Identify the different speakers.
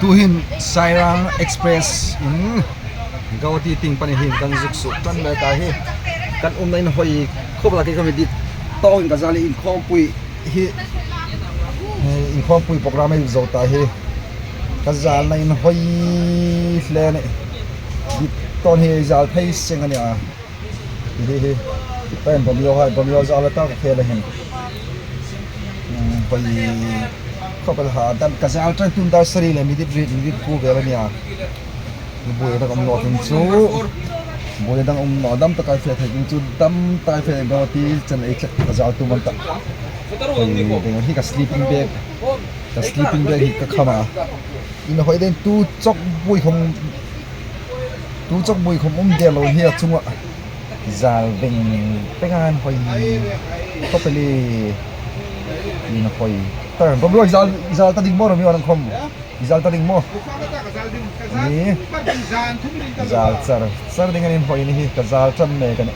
Speaker 1: tu hin Sairang Express gawati ting pani hin kan zuksu tan la ta hi kan nain hoi khop la ke comedy to in kazali in khompui hi in khompui program ai zo ta hi kazal nain hoi hle ne dit ton hi zal thai sengania hi pen bomio zal ta ke la hin pai khopal ha dan kazal tan tun da sari le midit ku vela nia boi da om no tin chu boi da om no dam ta kai fe thai chu dam tai fe ga ti chan ek kazal tu man ta pai hi ka sleeping bag hi ka khama in hoi den tu chok boi khom de lo hi chunga zal veng pengan hoi khopali in hoi tar bom lo zal ta ding mo mi orang khom zal ta ding mo ni zal sar dengan in hoi ni ka zal chan ne kan